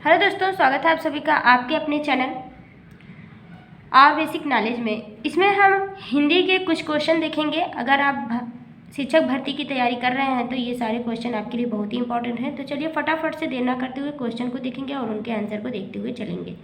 Hello दोस्तों, स्वागत है आप सभी का आपके अपने चैनल आवर बेसिक नॉलेज में। इसमें हम हिंदी के कुछ क्वेश्चन देखेंगे। अगर आप शिक्षक भर्ती की तैयारी कर रहे हैं तो ये सारे क्वेश्चन आपके लिए बहुत ही इंपॉर्टेंट हैं। तो चलिए फटाफट से देर ना करते हुए क्वेश्चन को देखेंगे और उनके आंसर को देखते हुए चलेंगे।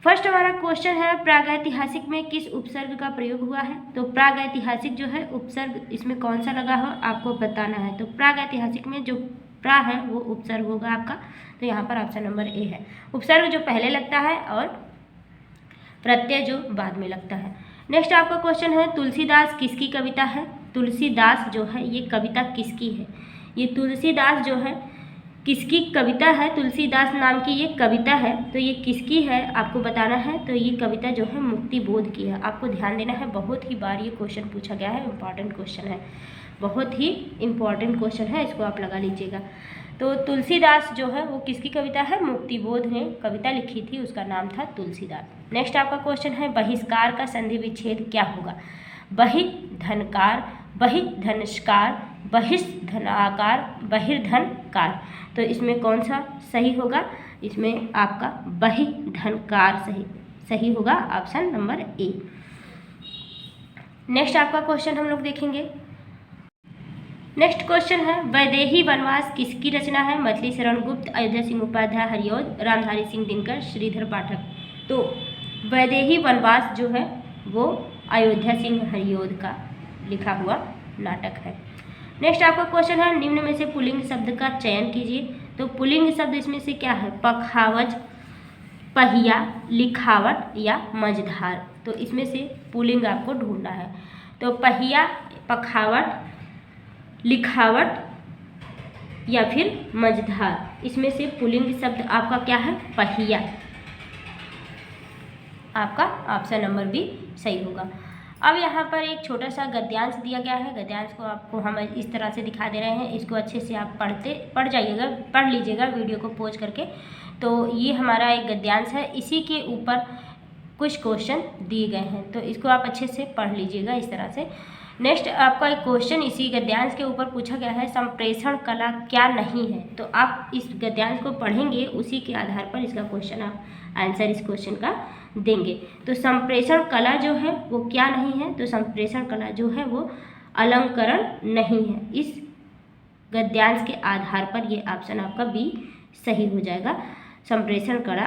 फर्स्ट हमारा क्वेश्चन है, प्रागैतिहासिक में किस उपसर्ग का प्रयोग हुआ है? तो प्रागैतिहासिक जो है उपसर्ग इसमें कौन सा लगा हो आपको बताना है। तो प्रागैतिहासिक में जो प्रा है वो उपसर्ग होगा आपका। तो यहाँ पर ऑप्शन नंबर ए है, उपसर्ग जो पहले लगता है और प्रत्यय जो बाद में लगता है। नेक्स्ट आपका क्वेश्चन है, तुलसीदास किसकी कविता है? तुलसीदास जो है ये कविता किसकी है? ये तुलसीदास जो है किसकी कविता है? तुलसीदास नाम की ये कविता है, तो ये किसकी है आपको बताना है। तो ये कविता जो है मुक्ति बोध की है। आपको ध्यान देना है, बहुत ही बार ये क्वेश्चन पूछा गया है, इंपॉर्टेंट क्वेश्चन है, बहुत ही इंपॉर्टेंट क्वेश्चन है, इसको आप लगा लीजिएगा। तो तुलसीदास जो है वो किसकी कविता है? मुक्तिबोध ने कविता लिखी थी, उसका नाम था तुलसीदास। नेक्स्ट आपका क्वेश्चन है, बहिष्कार का संधि विच्छेद क्या होगा? बहिर्धनकार, बहिर्धनष्कार, बहिर्धनाकार, बहिर्धनकार। तो इसमें कौन सा सही होगा? इसमें आपका बहिर्धनकार सही होगा, ऑप्शन नंबर ए। नेक्स्ट आपका क्वेश्चन हम लोग देखेंगे। नेक्स्ट क्वेश्चन है, वैदेही वनवास किसकी रचना है? मछली शरण गुप्त, अयोध्या सिंह उपाध्याय हरिऔध, रामधारी सिंह दिनकर, श्रीधर पाठक। तो वैदेही वनवास जो है वो अयोध्या सिंह हरिऔध का लिखा हुआ नाटक है। नेक्स्ट आपका क्वेश्चन है, निम्न में से पुल्लिंग शब्द का चयन कीजिए। तो पुल्लिंग शब्द इसमें से क्या है? पखावज, पहिया, लिखावट या मझधार। तो इसमें से पुल्लिंग आपको ढूंढना है। तो पहिया, पखावट, लिखावट या फिर मझधार, इसमें से पुल्लिंग शब्द आपका क्या है? पहिया। आपका ऑप्शन नंबर बी सही होगा। अब यहाँ पर एक छोटा सा गद्यांश दिया गया है। गद्यांश को आपको हम इस तरह से दिखा दे रहे हैं, इसको अच्छे से आप पढ़ लीजिएगा वीडियो को पॉज करके। तो ये हमारा एक गद्यांश है, इसी के ऊपर कुछ क्वेश्चन दिए गए हैं, तो इसको आप अच्छे से पढ़ लीजिएगा इस तरह से। नेक्स्ट आपका एक क्वेश्चन इसी गद्यांश के ऊपर पूछा गया है, संप्रेषण कला क्या नहीं है? तो आप इस गद्यांश को पढ़ेंगे, उसी के आधार पर इसका क्वेश्चन आप आंसर इस क्वेश्चन का देंगे। तो संप्रेषण कला जो है वो क्या नहीं है? तो संप्रेषण कला जो है वो अलंकरण नहीं है। इस गद्यांश के आधार पर ये ऑप्शन आपका बी सही हो जाएगा। संप्रेषण कला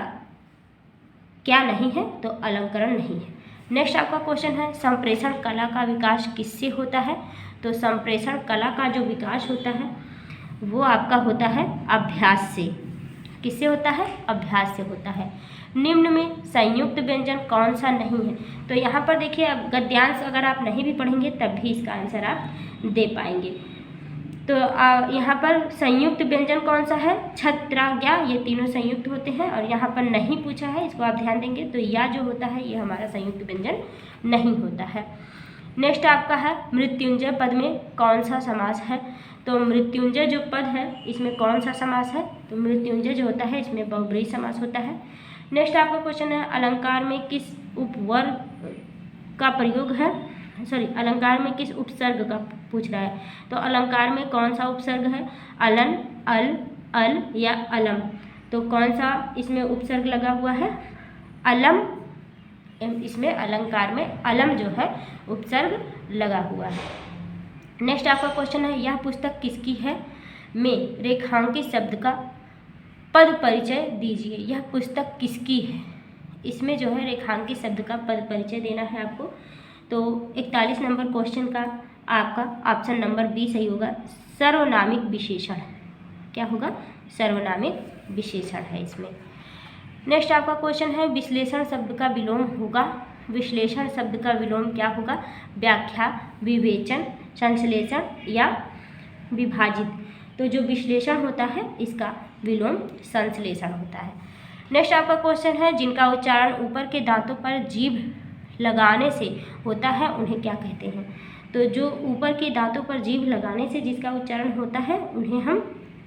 क्या नहीं है? तो अलंकरण नहीं है। नेक्स्ट आपका क्वेश्चन है, संप्रेषण कला का विकास किससे होता है? तो संप्रेषण कला का जो विकास होता है वो आपका होता है अभ्यास से। किससे होता है? अभ्यास से होता है। निम्न में संयुक्त व्यंजन कौन सा नहीं है? तो यहाँ पर देखिए, अब गद्यांश अगर आप नहीं भी पढ़ेंगे तब भी इसका आंसर आप दे पाएंगे। तो यहाँ पर संयुक्त व्यंजन कौन सा है? छत्राज्ञा, ये तीनों संयुक्त होते हैं। और यहाँ पर नहीं पूछा है, इसको आप ध्यान देंगे। तो या जो होता है ये हमारा संयुक्त व्यंजन नहीं होता है। नेक्स्ट आपका है, मृत्युंजय पद में कौन सा समास है? तो मृत्युंजय जो पद है इसमें कौन सा समास है? तो मृत्युंजय जो होता है इसमें बहुब्रीहि समास होता है। नेक्स्ट आपका क्वेश्चन है, अलंकार में किस उपवर्ग का प्रयोग है? अलंकार में किस उपसर्ग का पूछ रहा है। तो अलंकार में कौन सा उपसर्ग है? अलन, अल, अल या अलम। तो कौन सा इसमें उपसर्ग लगा हुआ है? अलम। इसमें अलंकार में अलम जो है उपसर्ग लगा हुआ है। नेक्स्ट आपका क्वेश्चन है, यह पुस्तक किसकी है? में रेखांकित शब्द का पद परिचय दीजिए। यह पुस्तक किसकी है? इसमें जो है रेखांकित शब्द का पद परिचय देना है आपको। तो 41 नंबर क्वेश्चन का आपका ऑप्शन नंबर बी सही होगा, सर्वनामिक विशेषण। क्या होगा? सर्वनामिक विशेषण है इसमें। नेक्स्ट आपका क्वेश्चन है, विश्लेषण शब्द का विलोम होगा। विश्लेषण शब्द का विलोम क्या होगा? व्याख्या, विवेचन, संश्लेषण या विभाजित। तो जो विश्लेषण होता है इसका विलोम संश्लेषण होता है। नेक्स्ट आपका क्वेश्चन है, जिनका उच्चारण ऊपर के दांतों पर जीभ लगाने से होता है उन्हें क्या कहते हैं? तो जो ऊपर के दांतों पर जीभ लगाने से जिसका उच्चारण होता है उन्हें हम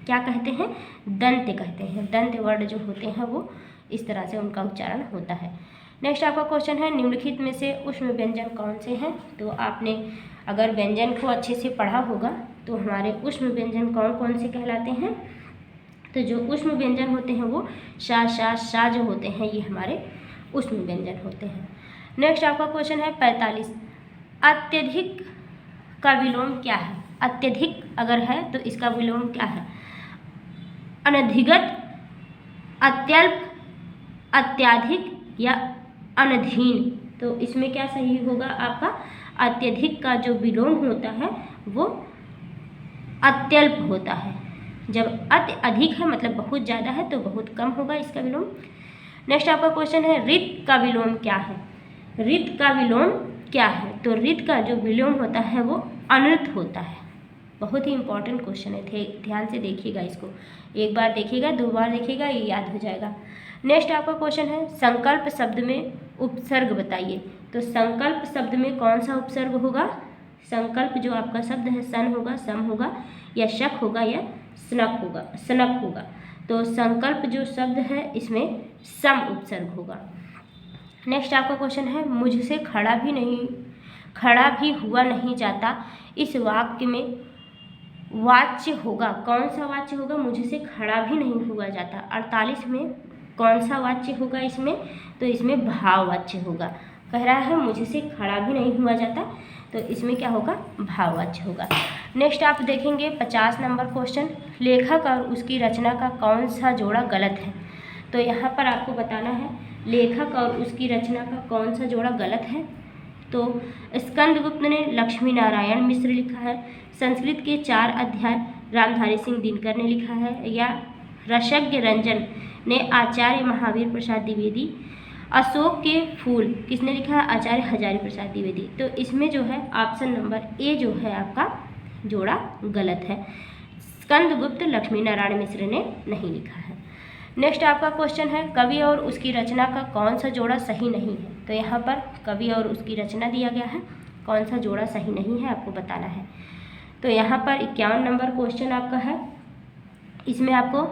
क्या कहते हैं? दंत कहते हैं। दंत वर्ड जो होते हैं वो इस तरह से उनका उच्चारण होता है। नेक्स्ट आपका क्वेश्चन है, निम्नलिखित में से ऊष्म व्यंजन कौन से हैं? तो आपने अगर व्यंजन को अच्छे से पढ़ा होगा तो हमारे ऊष्म व्यंजन कौन कौन से कहलाते हैं? तो जो ऊष्म व्यंजन होते हैं वो शा जो होते हैं ये हमारे ऊष्म व्यंजन होते हैं। नेक्स्ट आपका क्वेश्चन है 45, अत्यधिक का विलोम क्या है? अत्यधिक अगर है तो इसका विलोम क्या है? अनधिगत, अत्यल्प, अत्याधिक या अनधीन। तो इसमें क्या सही होगा आपका? अत्यधिक का जो विलोम होता है वो अत्यल्प होता है। जब अधिक है मतलब बहुत ज़्यादा है तो बहुत कम होगा इसका विलोम। नेक्स्ट आपका क्वेश्चन है रित का विलोम क्या है? रित का विलोम क्या है? तो रित का जो विलोम होता है वो अनृत होता है। बहुत ही इंपॉर्टेंट क्वेश्चन है, ध्यान से देखिएगा इसको, एक बार देखिएगा, 2 बार देखिएगा, ये याद हो जाएगा। नेक्स्ट आपका क्वेश्चन है संकल्प शब्द में उपसर्ग बताइए। तो संकल्प शब्द में कौन सा उपसर्ग होगा? संकल्प जो आपका शब्द है सन होगा, सम होगा या शक होगा या सनक होगा। तो संकल्प जो शब्द है इसमें सम उपसर्ग होगा। नेक्स्ट आपका क्वेश्चन है मुझसे खड़ा भी हुआ नहीं जाता, इस वाक्य में वाच्य होगा, कौन सा वाच्य होगा? मुझसे खड़ा भी नहीं हुआ जाता। 48 में कौन सा वाच्य होगा इसमें? तो इसमें भाववाच्य होगा। कह रहा है मुझसे खड़ा भी नहीं हुआ जाता, तो इसमें क्या होगा? भाववाच्य होगा। नेक्स्ट आप देखेंगे 50 नंबर क्वेश्चन, लेखक और उसकी रचना का कौन सा जोड़ा गलत है? तो यहाँ पर आपको बताना है लेखक और उसकी रचना का कौन सा जोड़ा गलत है। तो स्कंदगुप्त ने लक्ष्मी नारायण मिश्र लिखा है, संस्कृत के 4 अध्याय रामधारी सिंह दिनकर ने लिखा है, या रसज्ञ रंजन ने आचार्य महावीर प्रसाद द्विवेदी, अशोक के फूल किसने लिखा है? आचार्य हजारी प्रसाद द्विवेदी। तो इसमें जो है ऑप्शन नंबर ए जो है आपका जोड़ा गलत है, स्कंदगुप्त लक्ष्मी नारायण मिश्र ने नहीं लिखा है। नेक्स्ट आपका क्वेश्चन है कवि और उसकी रचना का कौन सा जोड़ा सही नहीं है? तो यहाँ पर कवि और उसकी रचना दिया गया है, कौन सा जोड़ा सही नहीं है आपको बताना है। तो यहाँ पर 51 नंबर क्वेश्चन आपका है, इसमें आपको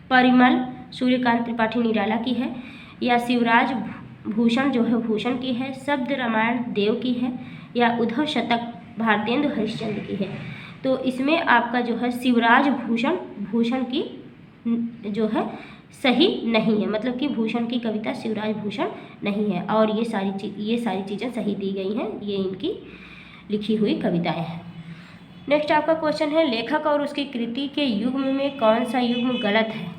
परिमल सूर्यकांत त्रिपाठी निराला की है, या शिवराज भूषण जो है भूषण की है, शब्द रामायण देव की है, या उद्धव शतक भारतेंदु हरिश्चंद्र की है। तो इसमें आपका जो है शिवराज भूषण की जो है सही नहीं है, मतलब कि भूषण की कविता शिवराज भूषण नहीं है, और ये सारी चीज़ें सही दी गई हैं, ये इनकी लिखी हुई कविताएं हैं। नेक्स्ट आपका क्वेश्चन है लेखक और उसकी कृति के युग्म में कौन सा युग्म गलत है?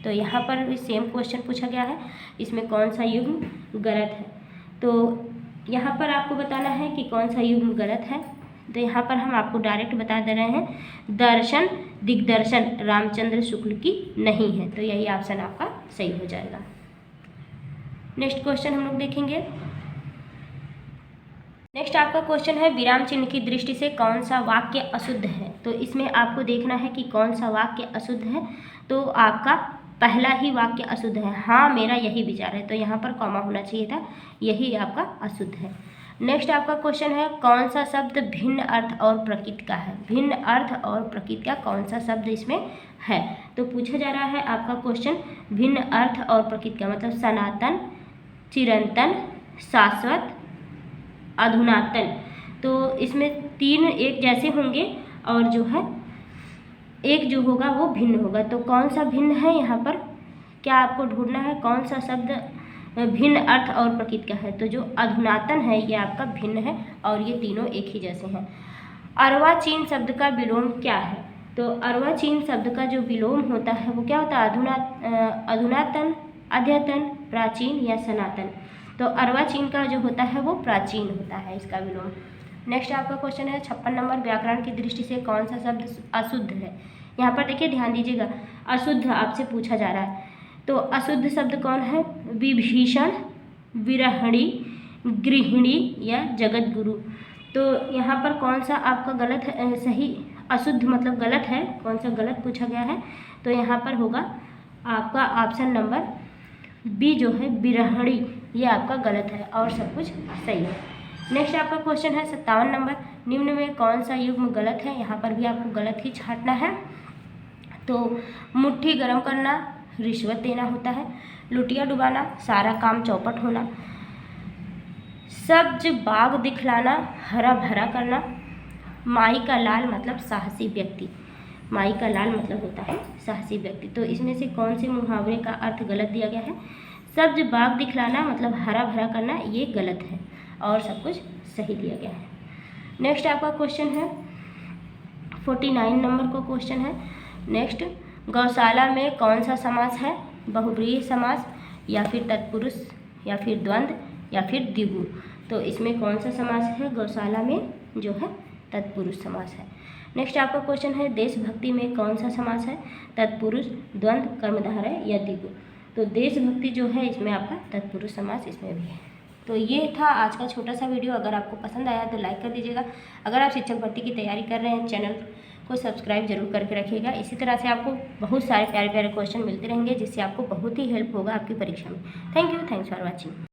तो यहाँ पर भी सेम क्वेश्चन पूछा गया है, इसमें कौन सा युग्म गलत है? तो यहाँ पर आपको बताना है कि कौन सा युग्म गलत है। तो यहाँ पर हम आपको डायरेक्ट बता दे रहे हैं, दर्शन दिग्दर्शन रामचंद्र शुक्ल की नहीं है, तो यही ऑप्शन आपका सही हो जाएगा। नेक्स्ट क्वेश्चन हम लोग देखेंगे। नेक्स्ट आपका क्वेश्चन है विराम चिन्ह की दृष्टि से कौन सा वाक्य अशुद्ध है? तो इसमें आपको देखना है कि कौन सा वाक्य अशुद्ध है। तो आपका पहला ही वाक्य अशुद्ध है, हाँ मेरा यही विचार है, तो यहाँ पर कॉमा होना चाहिए था, यही आपका अशुद्ध है। नेक्स्ट आपका क्वेश्चन है कौन सा शब्द भिन्न अर्थ और प्रकृति का है? भिन्न अर्थ और प्रकृति का कौन सा शब्द इसमें है? तो पूछा जा रहा है आपका क्वेश्चन भिन्न अर्थ और प्रकृति का मतलब सनातन, चिरंतन, शाश्वत, अधुनातन। तो इसमें 3 एक जैसे होंगे और जो है एक जो होगा वो भिन्न होगा। तो कौन सा भिन्न है यहाँ पर क्या आपको ढूंढना है, कौन सा शब्द भिन्न अर्थ और प्रकृति का है? तो जो अधुनातन है ये आपका भिन्न है और ये तीनों एक ही जैसे हैं। अर्वाचीन शब्द का विलोम क्या है? तो अर्वाचीन शब्द का जो विलोम होता है वो क्या होता है? अधुनातन, अद्यतन, प्राचीन या सनातन। तो अर्वाचीन का जो होता है वो प्राचीन होता है इसका विलोम। नेक्स्ट आपका क्वेश्चन है 56 नंबर, व्याकरण की दृष्टि से कौन सा शब्द अशुद्ध है? यहाँ पर देखिए ध्यान दीजिएगा, अशुद्ध आपसे पूछा जा रहा है। तो अशुद्ध शब्द कौन है? विभीषण, विरहणी, गृहिणी या जगत गुरु। तो यहाँ पर कौन सा आपका गलत है? सही अशुद्ध मतलब गलत है, कौन सा गलत पूछा गया है? तो यहाँ पर होगा आपका ऑप्शन नंबर बी जो है विरहणी, ये आपका गलत है और सब कुछ सही है। नेक्स्ट आपका क्वेश्चन है 57 नंबर, निम्न में कौन सा युग्म गलत है? यहाँ पर भी आपको गलत ही छांटना है। तो मुट्ठी गर्म करना रिश्वत देना होता है, लुटिया डुबाना सारा काम चौपट होना, सब्ज बाग दिखलाना हरा भरा करना, माई का लाल मतलब साहसी व्यक्ति। माई का लाल मतलब होता है साहसी व्यक्ति। तो इसमें से कौन से मुहावरे का अर्थ गलत दिया गया है? सब्ज बाग दिखलाना मतलब हरा भरा करना, ये गलत है और सब कुछ सही दिया गया है। नेक्स्ट आपका क्वेश्चन है 49 नंबर का क्वेश्चन है। नेक्स्ट, गौशाला में कौन सा समास है? बहुब्रीहि समास या फिर तत्पुरुष या फिर द्वंद्व या फिर द्विगु। तो इसमें कौन सा समास है? गौशाला में जो है तत्पुरुष समास है। नेक्स्ट आपका क्वेश्चन है देशभक्ति में कौन सा समास है? तत्पुरुष, द्वंद्व, कर्मधारय या द्विगु। तो देशभक्ति जो है इसमें आपका तत्पुरुष समास इसमें भी है। तो ये था आज का छोटा सा वीडियो। अगर आपको पसंद आया तो लाइक कर दीजिएगा। अगर आप शिक्षक भर्ती की तैयारी कर रहे हैं चैनल को सब्सक्राइब जरूर करके रखिएगा। इसी तरह से आपको बहुत सारे प्यारे प्यारे क्वेश्चन मिलते रहेंगे जिससे आपको बहुत ही हेल्प होगा आपकी परीक्षा में। Thank you, thanks for watching.